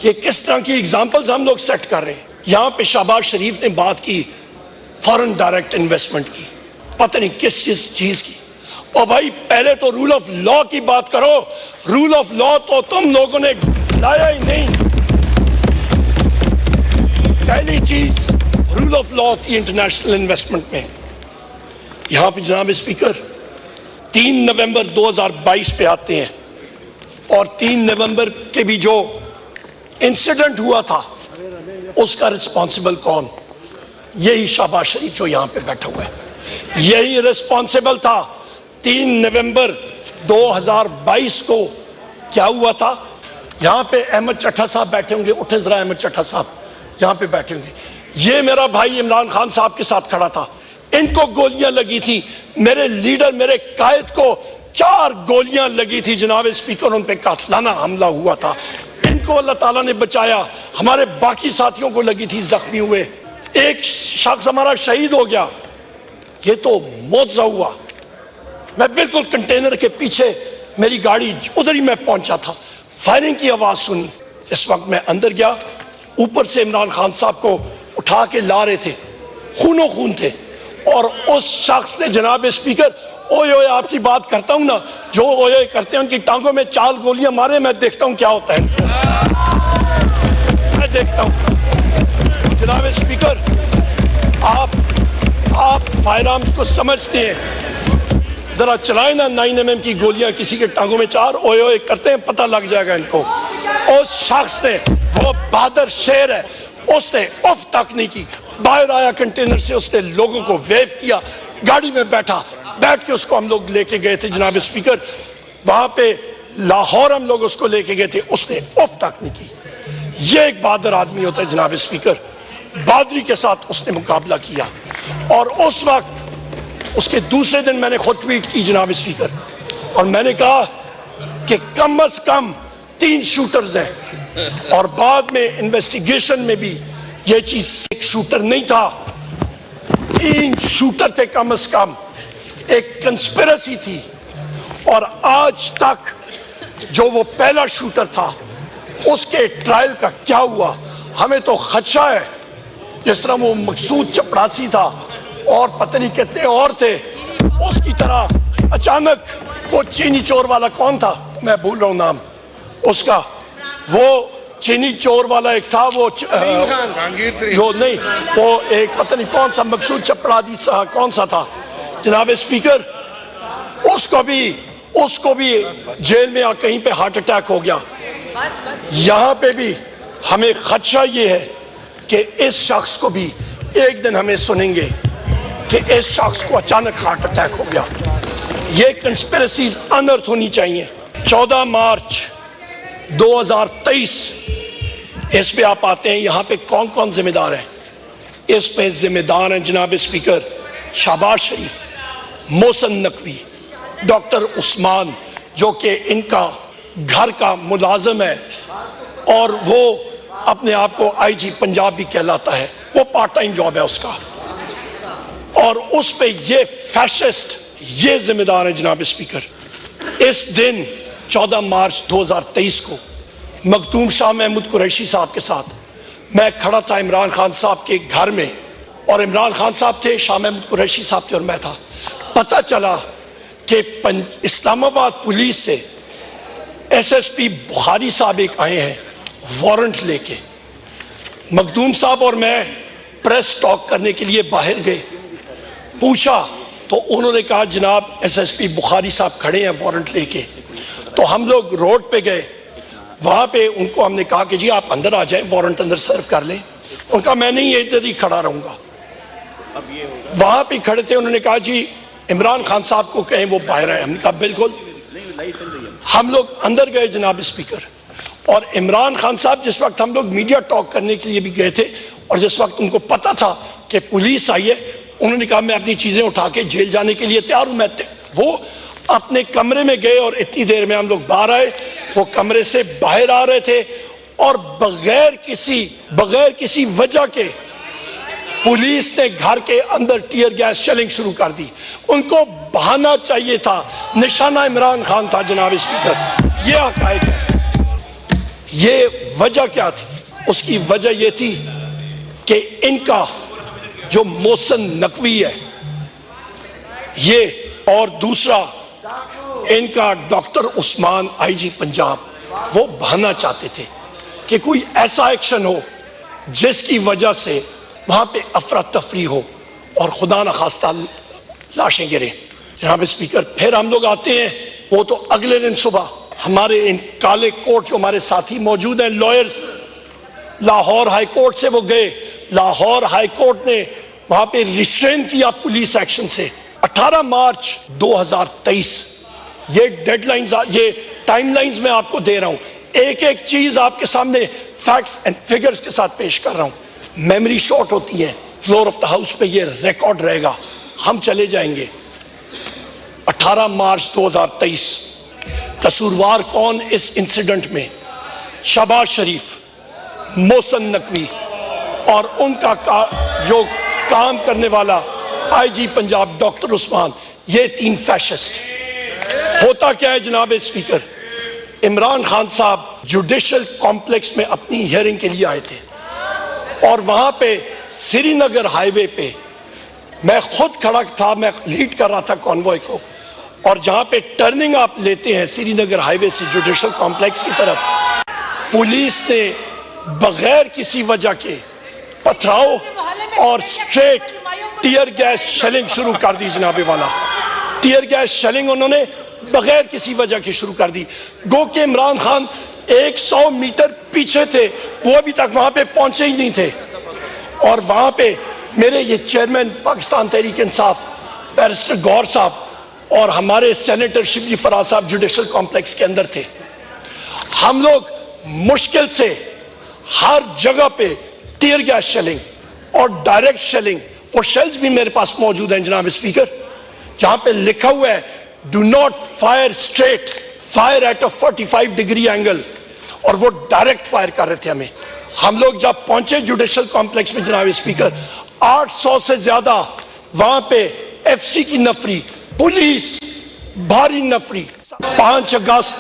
یہ کس طرح کی ایگزامپلز ہم لوگ سیٹ کر رہے ہیں. یہاں پہ شہباز شریف نے بات کی فارن ڈائریکٹ انویسٹمنٹ کی, پتہ نہیں کس چیز کی. اور بھائی پہلے تو رول آف لا کی بات کرو. رول آف لا تو تم لوگوں نے لایا ہی نہیں. پہلی چیز رول آف لا کی انٹرنیشنل انویسٹمنٹ میں. یہاں پہ جناب اسپیکر 3 نومبر 2022 پہ آتے ہیں, اور 3 نومبر کے بھی جو انسیڈنٹ ہوا تھا اس کا رسپانسبل کون؟ یہی شہباز شریف جو یہاں پہ بیٹھا ہوا ہے, یہی رسپانسبل تھا. 3 نومبر 2022 کو کیا ہوا تھا؟ یہاں پہ احمد چٹھا صاحب بیٹھے ہوں گے, اٹھے ذرا احمد چٹھا صاحب یہاں پہ بیٹھے ہوں گے. یہ میرا بھائی عمران خان صاحب کے ساتھ کھڑا تھا, ان کو گولیاں لگی تھی. میرے لیڈر میرے قائد کو 4 گولیاں لگی تھی جناب اسپیکر, ان پہ قاتلانہ حملہ ہوا تھا. ان کو اللہ تعالیٰ نے بچایا, ہمارے باقی ساتھیوں کو لگی تھی, زخمی ہوئے. ایک شخص ہمارا شہید ہو گیا. یہ تو معجزہ ہوا. میں بالکل کنٹینر کے پیچھے, میری گاڑی ادھر ہی میں پہنچا تھا, فائرنگ کی آواز سنی. اس وقت میں اندر گیا, اوپر سے عمران خان صاحب کو اٹھا کے لا رہے تھے, خونوں خون تھے. اور اس شخص نے جناب اسپیکر اوئے اوئے آپ کی بات کرتا ہوں نا, جو اوئے اوئے کرتے ہیں ان کی ٹانگوں میں 4 گولیاں مارے. میں دیکھتا ہوں کیا ہوتا ہے, میں دیکھتا ہوں. جناب اسپیکر آپ فائر آرمز کو سمجھتے ہیں, ذرا چلائیں نا 9mm کی گولیاں کسی کے ٹانگوں میں 4 اوئے اوئے کرتے ہیں, پتہ لگ جائے گا ان کو. اس شخص نے, وہ بہادر شیر ہے, اس نے اف تک نہیں کی. باہر آیا کنٹینر سے, اس نے لوگوں کو ویو کیا, گاڑی میں بیٹھ کے اس کو ہم لوگ لے کے گئے تھے جناب اسپیکر. وہاں پہ لاہور ہم لوگ اس کو لے کے گئے تھے, اس نے اف تک نہیں کی. یہ ایک بہادر آدمی ہوتا ہے جناب اسپیکر. بہادری کے ساتھ اس نے مقابلہ کیا. اور اس وقت اس کے دوسرے دن میں نے خود ٹویٹ کی جناب اسپیکر, اور میں نے کہا کہ کم از کم 3 شوٹرز ہیں. اور بعد میں انویسٹیگیشن میں بھی یہ چیز ایک شوٹر نہیں تھا, 3 شوٹر تھے کم از کم. ایک کنسپیرسی تھی. اور آج تک جو وہ پہلا شوٹر تھا اس کے ٹرائل کا کیا ہوا, ہمیں تو خدشہ ہے. جس طرح وہ مقصود چپڑاسی تھا اور پتہ نہیں کتنے اور تھے, اس کی طرح اچانک وہ چینی چور والا کون تھا, میں بھول رہا ہوں نام اس کا, وہ چینی چور والا ایک تھا, وہ جو نہیں, وہ ایک پتہ نہیں کون سا مقصود چپڑاسی کون سا تھا جناب اسپیکر, اس کو بھی جیل میں کہیں پہ ہارٹ اٹیک ہو گیا. یہاں پہ بھی ہمیں خدشہ یہ ہے کہ اس شخص کو بھی ایک دن ہمیں سنیں گے کہ اس شخص کو اچانک ہارٹ اٹیک ہو گیا. یہ کنسپیرسیز انرتھ ہونی چاہیے. 14 مارچ 2023 اس پہ آپ آتے ہیں, یہاں پہ کون کون ذمہ دار ہیں؟ اس پہ ذمہ دار ہیں جناب اسپیکر شہباز شریف, محسن نقوی, ڈاکٹر عثمان جو کہ ان کا گھر کا ملازم ہے, اور وہ اپنے آپ کو IG پنجاب بھی کہلاتا ہے, وہ پارٹ ٹائم جاب ہے اس کا. اور اس پہ یہ فیشسٹ یہ ذمہ دار ہیں جناب اسپیکر. اس دن 14 مارچ 2023 کو مخدوم شاہ محمود قریشی صاحب کے ساتھ میں کھڑا تھا عمران خان صاحب کے گھر میں, اور عمران خان صاحب تھے, شاہ محمود قریشی صاحب تھے, اور میں تھا. پتہ چلا کہ اسلام آباد پولیس سے SSP بخاری صاحب ایک آئے ہیں وارنٹ لے کے. مخدوم صاحب اور میں پریس ٹاک کرنے کے لیے باہر گئے, پوچھا تو انہوں نے کہا جناب SSP بخاری صاحب کھڑے ہیں وارنٹ لے کے. تو ہم لوگ روڈ پہ گئے, وہاں پہ ان کو ہم نے کہا کہ جی آپ اندر آ جائیں, وارنٹ اندر سرو کر لیں. ان کا میں نہیں ادھر ہی کھڑا رہوں گا. وہاں پہ کھڑے تھے, انہوں نے کہا جی عمران خان صاحب کو کہیں وہ باہر ہیں. ہم نے کہا بالکل. ہم لوگ اندر گئے جناب اسپیکر, اور عمران خان صاحب جس وقت ہم لوگ میڈیا ٹاک کرنے کے لیے بھی گئے تھے, اور جس وقت ان کو پتا تھا کہ پولیس آئی ہے, انہوں نے کہا میں اپنی چیزیں اٹھا کے جیل جانے کے لیے تیار ہوں. وہ اپنے کمرے میں گئے, اور اتنی دیر میں ہم لوگ باہر آئے. وہ کمرے سے باہر آ رہے تھے, اور بغیر کسی وجہ کے پولیس نے گھر کے اندر ٹیئر گیس شیلنگ شروع کر دی. ان کو بہانہ چاہیے تھا, نشانہ عمران خان تھا جناب اسپیکر. یہ حقائق ہے, یہ وجہ کیا تھی؟ اس کی وجہ یہ تھی کہ ان کا جو محسن نقوی ہے یہ، اور دوسرا ان کا ڈاکٹر عثمان آئی جی پنجاب، وہ بہانا چاہتے تھے کہ کوئی ایسا ایکشن ہو جس کی وجہ سے وہاں پہ افراتفری ہو اور خدا نخواستہ لاشیں گریں۔ جناب اسپیکر، پھر ہم لوگ آتے ہیں، وہ تو اگلے دن صبح ہمارے ان کالے کوٹ جو ہمارے ساتھی موجود ہیں لائرز، لاہور ہائی کورٹ سے وہ گئے، لاہور ہائی کورٹ نے وہاں پہ ریسٹرین کیا پولیس ایکشن سے۔ 18 مارچ 2023 یہ ڈیڈ لائنز، یہ ٹائم لائنز میں آپ کو دے رہا ہوں، ایک ایک چیز آپ کے سامنے فیکٹس اینڈ فگرز کے ساتھ پیش کر رہا ہوں۔ میموری شارٹ ہوتی ہے، فلور آف دا ہاؤس پہ یہ ریکارڈ رہے گا، ہم چلے جائیں گے۔ 18 مارچ 2023 قصوروار کون اس انسیڈنٹ میں؟ شہباز شریف، محسن نقوی اور ان کا جو کام کرنے والا آئی جی پنجاب ڈاکٹر عثمان، یہ 3 فیشسٹ۔ ہوتا کیا ہے جناب اسپیکر، عمران خان صاحب جوڈیشل کمپلیکس میں اپنی ہیئرنگ کے لیے آئے تھے، اور وہاں پہ سری نگر ہائی وے پہ میں خود کھڑا تھا، میں لیڈ کر رہا تھا کانوائے کو، اور جہاں پہ ٹرننگ آپ لیتے ہیں سری نگر ہائی وے سے جوڈیشل کمپلیکس کی طرف، پولیس نے بغیر کسی وجہ کے پتھراؤ اور سٹریٹ ٹیئر گیس شیلنگ شروع کر دی۔ جناب والا ٹیئر گیس شیلنگ انہوں نے بغیر کسی وجہ کے شروع کر دی، گو کہ عمران خان 100 میٹر پیچھے تھے، وہ ابھی تک وہاں پہ پہنچے ہی نہیں تھے۔ اور وہاں پہ میرے یہ چیئرمین پاکستان تحریک انصاف بیرسٹر گور صاحب اور ہمارے سینیٹر شبلی فراز صاحب جوڈیشل کمپلیکس کے اندر تھے۔ ہم لوگ مشکل سے ہر جگہ پہ ٹیئر گیس شیلنگ اور ڈائریکٹ شیلنگ، اور شیلز بھی میرے پاس موجود ہیں جناب اسپیکر، جہاں پہ لکھا ہوا ہے do not fire straight, fire at a 45 degree angle, اور وہ ڈائریکٹ فائر کر رہے تھے ہمیں۔ ہم لوگ جب پہنچے جوڈیشل کمپلیکس میں جناب اسپیکر، 800 سے زیادہ وہاں پہ ایف سی کی نفری، پولیس بھاری نفری۔ 5 اگست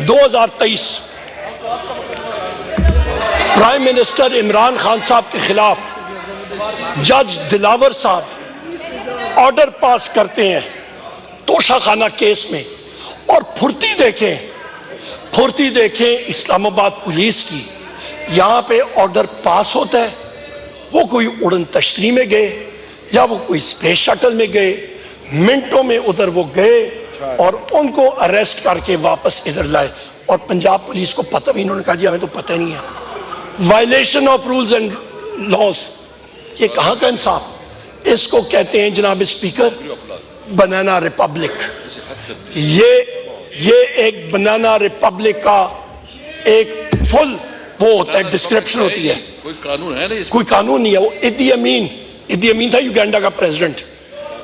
2023 پرائم منسٹر عمران خان صاحب کے خلاف جج دلاور صاحب آرڈر پاس کرتے ہیں توشہ خانہ کیس میں، اور پھرتی دیکھیں اسلام آباد پولیس کی، یہاں پہ آرڈر پاس ہوتا ہے، وہ کوئی اڑن تشتری میں گئے یا وہ کوئی اسپیس شٹل میں گئے، منٹوں میں ادھر وہ گئے اور ان کو اریسٹ کر کے واپس ادھر لائے، اور پنجاب پولیس کو پتہ بھی، انہوں نے کہا جی ہمیں تو پتہ نہیں ہے۔ Violation of rules and laws, یہ کہاں کا انصاف؟ اس کو کہتے ہیں جناب اسپیکر بنانا ریپبلک۔ یہ ایک بنانا ریپبلک کا ایک فل وہ ہوتا ہے، ڈسکرپشن ہوتی ہے، کوئی قانون نہیں ہے۔ وہ ایدی امین تھا یوگینڈا کا پریزیڈنٹ،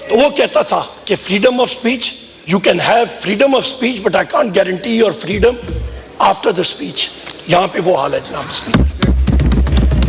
تو وہ کہتا تھا کہ freedom of speech, you can have freedom of speech but I can't guarantee your freedom after the speech. یہاں پہ وہ حال ہے جناب اسپیکر۔